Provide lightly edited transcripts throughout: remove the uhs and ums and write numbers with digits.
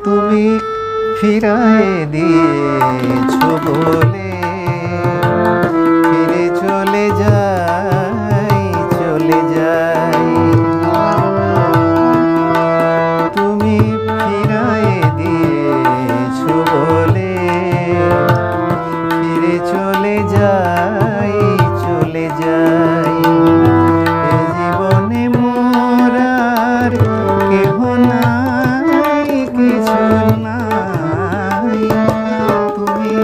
তুমি ফিরায়ে দিয়েছো বলে ফিরে চলে যাই, চলে যাই। তুমি ফিরায়ে দিয়েছো বলে ফিরে চলে যাই, চলে যাই। এ জীবনে মোর আর কেহ নাই, কিছু নাই। তুমি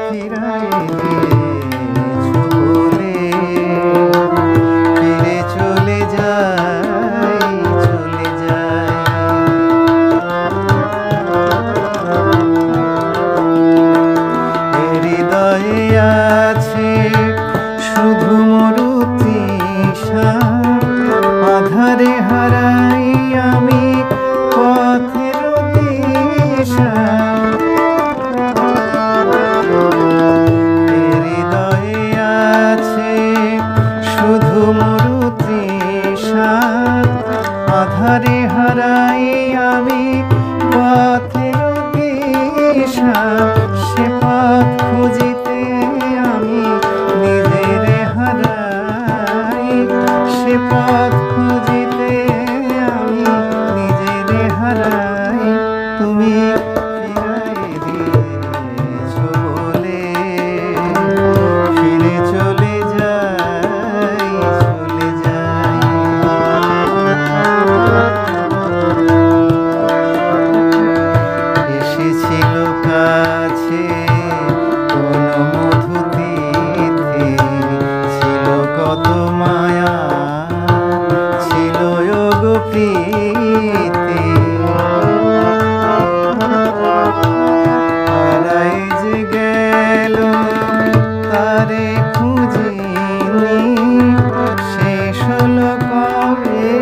ফিরায়ে দিয়েছো বলে ফিরে চলে যাই, চলে যাই। হৃদয়ে আছে শুধু মরু তৃষা, আধারে হারাই আমি পথের দিশা। হৃদয়ে আছে শুধু মরু তৃষা, আধারে হারাই আমি পথের দিশা। সে পথ খুঁজিতে আমি নিজেরে হারাই, সে পথ খুঁজিতে আমি নিজেরে হারাই। তুমি ফিরায়ে দিয়েছো বলে ফিরে চলে যাই, চলে যাই। এসেছিল কাছে কোনো মধুতিথি, ছিল কত মায়া, ছিল যোগ প্রীতি। হারাই যে গেল তারে খুঁজিনি, শেষ হলো কবে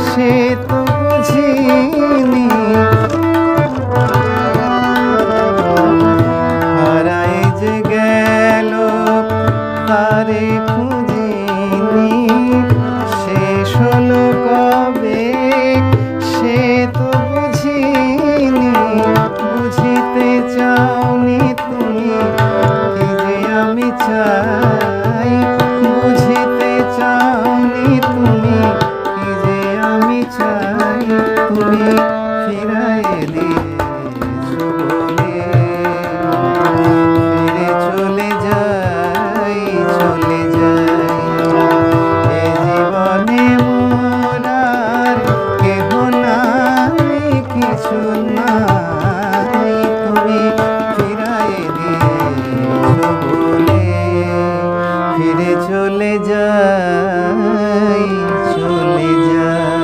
সে তো বুঝিনি। হারাই যে গেল তারে খুঁজিনি, শেষ হলো কবে সে তো বুঝিনি। বুঝিতে চাওনি তুমি কি যে আমি চাই, বুঝিতে চাওনি তুমি কি যে আমি চাই। তুমি ফিরায়ে দিয়েছো বলে ফিরে চলে যাই, চলে যাই। এ জীবনে মোর আর কেহ নাই, কিছু নাই। তুমি ফিরায়ে দিয়েছো বলে ফিরে চলে যাই, চলে যাই।